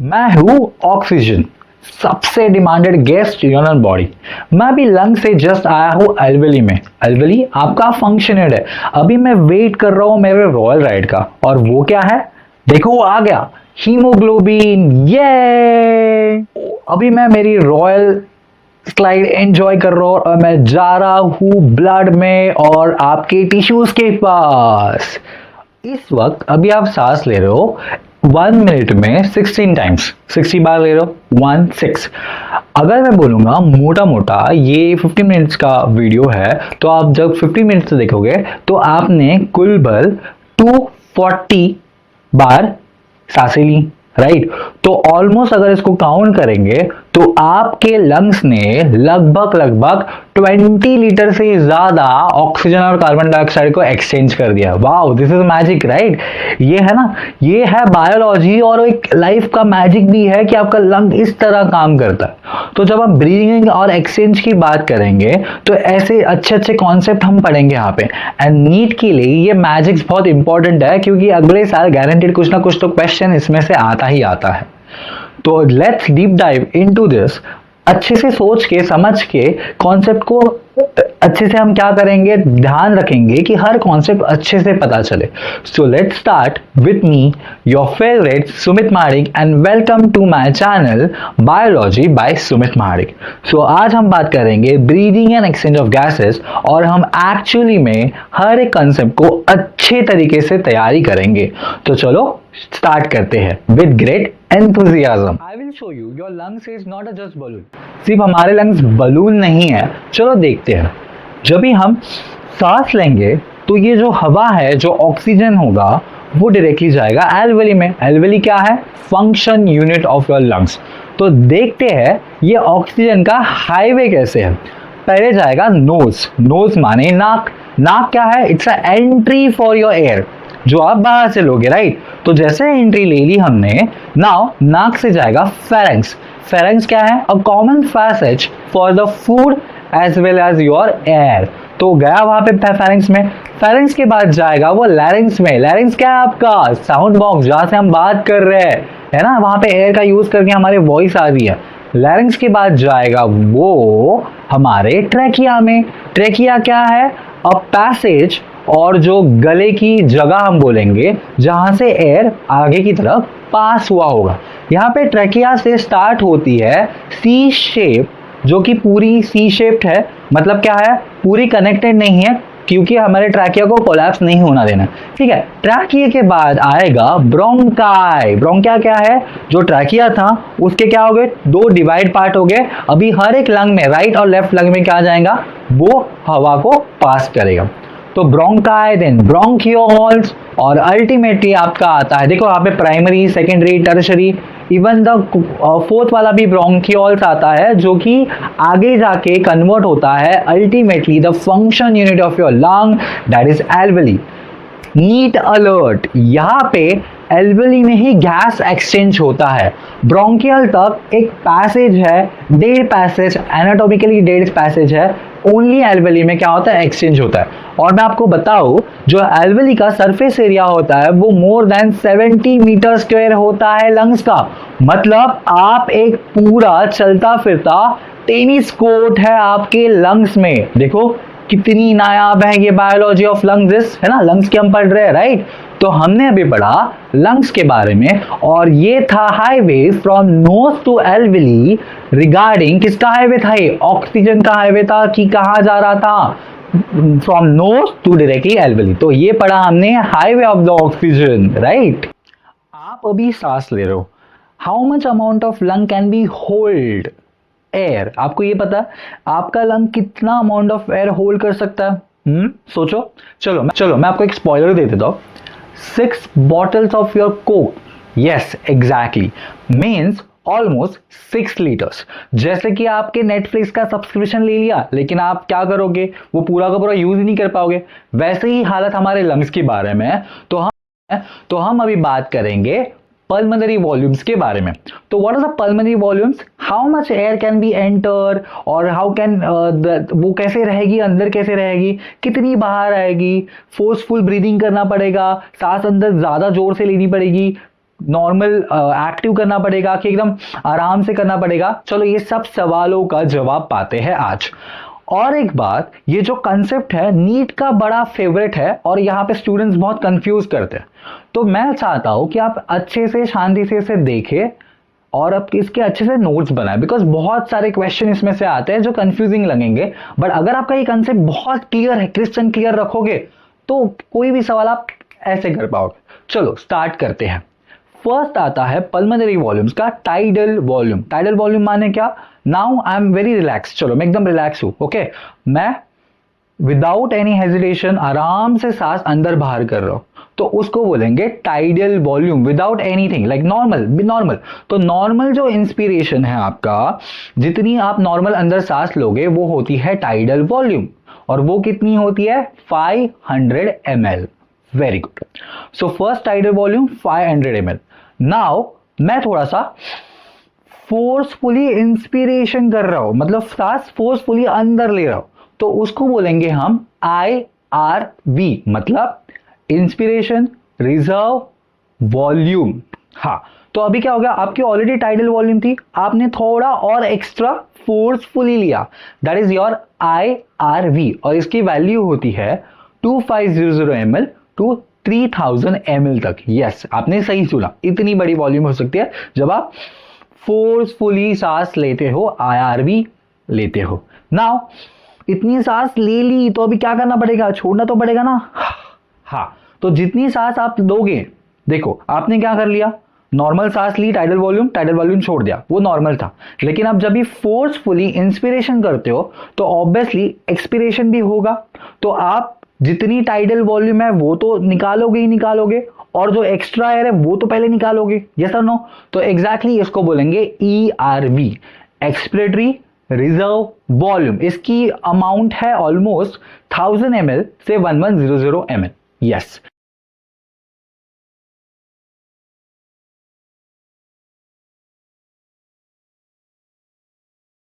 मैं हूँ ऑक्सीजन, सबसे डिमांडेड गेस्ट ह्यूमन बॉडी। मैं अभी लंग से जस्ट आया हूँ एल्वेली में। एल्वेली आपका फंक्शन हेड है। अभी मैं वेट कर रहा हूँ मेरे रॉयल राइड का, और वो क्या है देखो, वो आ गया हीमोग्लोबिन। ये अभी मैं मेरी रॉयल स्लाइड एंजॉय कर रहा हूँ और मैं जा रहा हूँ ब्लड में और आपके टिश्यूज के पास। इस वक्त अभी आप सांस ले रहे हो 1 मिनट में 16 टाइम्स, 60 बार ले रहे हो, 1 6। अगर मैं बोलूंगा मोटा मोटा ये 15 मिनट्स का वीडियो है, तो आप जब 15 मिनट्स देखोगे तो आपने कुल बल 240 बार सांसें ली, राइट। तो ऑलमोस्ट अगर इसको काउंट करेंगे तो आपके लंग्स ने लगभग लगभग 20 लीटर से ज्यादा ऑक्सीजन और कार्बन डाइऑक्साइड को एक्सचेंज कर दिया। Wow, this is magic, right. ये है ना, ये है बायोलॉजी, और एक लाइफ का मैजिक भी है कि आपका लंग इस तरह काम करता है। तो जब हम ब्रीदिंग और एक्सचेंज की बात करेंगे तो ऐसे अच्छे अच्छे कॉन्सेप्ट हम पढ़ेंगे यहाँ पे। एंड नीट के लिए ये मैजिक्स बहुत इंपॉर्टेंट है, क्योंकि अगले साल गारंटेड कुछ ना कुछ तो क्वेश्चन इसमें से आता ही आता है। तो let's deep dive into this. अच्छे से सोच के समझ के कॉन्सेप्ट को अच्छे से हम क्या करेंगे, ध्यान रखेंगे कि हर कॉन्सेप्ट अच्छे से पता चले। So let's start with me, your favourite Sumit Mahadik, and welcome to my channel biology by Sumit Mahadik. So आज हम बात करेंगे breathing and exchange of gases, और हम एक्चुअली में हर एक कॉन्सेप्ट को अच्छे तरीके से तैयारी करेंगे। तो चलो स्टार्ट करते हैं with great enthusiasm. I will show you your lungs is not a just balloon. सिर्फ हमारे लंग्स बलून नहीं है। चलो देखते हैं। जब भी हम सांस लेंगे तो ये जो हवा है, जो ऑक्सीजन होगा, वो डायरेक्टली जाएगा एल्वेली में। एल्वेली क्या है? Function unit of your lungs. तो देखते हैं ये ऑक्सीजन का हाईवे कैसे है। पहले जाएगा नोज। नोज माने नाक। नाक क्या है? It's a entry for your air, जो आप बाहर से लोगे, राइट। तो जैसे एंट्री ले ली हमने, नाउ नाक से जाएगा फेरेंक्स। फेरेंक्स क्या है? A common passage for the food as well as your air. तो गया वहां पे फेरेंक्स में। फेरेंक्स के बाद जाएगा वो लैरिंक्स में। लैरिंक्स क्या है? आपका साउंड बॉक्स, जहां से हम बात कर रहे हैं, है ना, वहां पे एयर का यूज करके हमारी वॉइस आ रही है। लैरिंक्स के बाद जाएगा वो हमारे ट्रैकिया में। ट्रैकिया क्या है? अ पैसेज, और जो गले की जगह हम बोलेंगे जहां से एयर आगे की तरफ पास हुआ होगा। यहाँ पे ट्रैकिया से स्टार्ट होती है सी शेप, जो कि पूरी सी शेप्ड है। मतलब क्या है? पूरी कनेक्टेड नहीं है, क्योंकि हमारे ट्रैकिया को कोलैप्स नहीं होना देना, ठीक है। ट्रैकिया के बाद आएगा ब्रोंकाई। ब्रोंकिया क्या है? जो ट्रैकिया था उसके क्या हो गए? 2 डिवाइड पार्ट हो गए। अभी हर एक लंग में, राइट और लेफ्ट लंग में क्या जाएगा? वो हवा को पास करेगा। तो ब्रोंकाई, देन ब्रोंकियोल्स, और अल्टीमेटली आपका आता है, देखो यहाँ पे primary, secondary, tertiary, even the fourth वाला भी ब्रोंकियोल्स आता है, जो कि आगे जाके कन्वर्ट होता है ultimately the function unit of your lung, that is alveoli. NEET alert, यहाँ पे एल्वेली में ही गैस एक्सचेंज होता है। ब्रोंकियल तक एक पैसेज है, dead passage, anatomically dead passage है। ओनली एल्वेली में क्या होता है? एक्सचेंज होता है। और मैं आपको बताऊं, जो एल्वेली का सरफेस एरिया होता है वो मोर देन 70 मीटर स्क्वायर होता है लंग्स का। मतलब आप एक पूरा चलता फिरता टेनिस कोर्ट है आपके लंग्स में। देखो कितनी नायाब है ये बायोलॉजी ऑफ लंग्स, है ना। लंग्स के हम पढ़ रहे हैं, राइट। तो हमने अभी पढ़ा लंग्स के बारे में, और ये था highway from nose to alveoli. Regarding किसका हाईवे था? ये ऑक्सीजन का हाईवे था कि कहाँ जा रहा था? From nose to directly alveoli. तो ये पढ़ा हमने highway of the oxygen, right. आप अभी सांस ले रहे हो। How much amount of lung can be hold air? आपको ये पता है आपका लंग कितना अमाउंट ऑफ एयर होल्ड कर सकता है? सोचो। चलो मैं आपको एक स्पॉइलर दे देता हूं। 6 bottles of your Coke, yes exactly, means almost 6 litres. जैसे कि आपके नेटफ्लिक्स का सब्सक्रिप्शन ले लिया, लेकिन आप क्या करोगे? वो पूरा का पूरा यूज ही नहीं कर पाओगे। वैसे ही हालत हमारे लंग्स के बारे में है। तो हम अभी बात करेंगे पल्मोनरी वॉल्यूम्स के बारे में। तो what are the pulmonary volumes? How much air can be enter, और हाउ कैन वो कैसे रहेगी, अंदर कैसे रहेगी, कितनी बाहर आएगी। फोर्सफुल ब्रीदिंग करना पड़ेगा, सांस अंदर ज्यादा जोर से लेनी पड़ेगी, नॉर्मल एक्टिव करना पड़ेगा कि एकदम आराम से करना पड़ेगा? चलो ये सब सवालों का जवाब पाते हैं आज। और एक बात, ये जो कंसेप्ट है नीट का बड़ा फेवरेट है और यहाँ पे स्टूडेंट्स बहुत कंफ्यूज करते हैं। तो मैं चाहता हूं कि आप अच्छे से शांति से इसे देखें और अब इसके अच्छे से नोट्स बनाएं, बिकॉज बहुत सारे क्वेश्चन इसमें से आते हैं जो कंफ्यूजिंग लगेंगे। बट अगर आपका ये कंसेप्ट बहुत क्लियर है, क्रिस्टल क्लियर रखोगे, तो कोई भी सवाल आप ऐसे कर पाओगे। चलो स्टार्ट करते हैं। फर्स्ट आता है पल्मोनरी वॉल्यूम्स का टाइडल वॉल्यूम। टाइडल वॉल्यूम माने क्या? Now I am very relax, चलो मैं एकदम रिलैक्स हूं, ओके। मैं विदाउट एनी हेजिटेशन आराम से सांस अंदर बाहर कर रहा हूं, तो उसको बोलेंगे tidal volume, without anything, like normal. तो नॉर्मल जो इंस्पिरेशन है आपका, जितनी आप नॉर्मल अंदर सांस लोगे वो होती है टाइडल वॉल्यूम, और वो कितनी होती है? 500 ml। Very good. So first tidal volume 500 ml। Now मैं थोड़ा सा फोर्सफुली इंस्पिरेशन कर रहा हूं, मतलब सांस फोर्सफुली अंदर ले रहा हूं, तो उसको बोलेंगे हम IRV, मतलब इंस्पिरेशन रिजर्व वॉल्यूम। हाँ, तो अभी क्या हो गया? आपकी ऑलरेडी टाइडल वॉल्यूम थी, आपने थोड़ा और एक्स्ट्रा फोर्सफुली लिया, दैट इज योर IRV, और इसकी वैल्यू होती है 2500 ml टू 3000 ml तक। यस, आपने सही सुना, इतनी बड़ी वॉल्यूम हो सकती है जब आप फोर्सफुली सांस लेते हो, IRV लेते हो। नाउ इतनी सांस ले ली तो अभी क्या करना पड़ेगा? छोड़ना तो पड़ेगा ना। हाँ, तो जितनी सांस आप दोगे, देखो आपने क्या कर लिया, नॉर्मल सांस ली, टाइडल वॉल्यूम छोड़ दिया, वो नॉर्मल था। लेकिन आप जब भी फोर्सफुली इंस्पिरेशन करते हो तो ऑब्वियसली एक्सपिरेशन भी होगा, तो आप जितनी टाइडल वॉल्यूम है वो तो निकालोगे ही निकालोगे, और जो एक्स्ट्रा एयर है वो तो पहले निकालोगे। यस और नो? तो एग्जैक्टली इसको बोलेंगे ERV, एक्सपिरेटरी रिजर्व वॉल्यूम। इसकी अमाउंट है ऑलमोस्ट 1000 ml से 1100 ml। यस।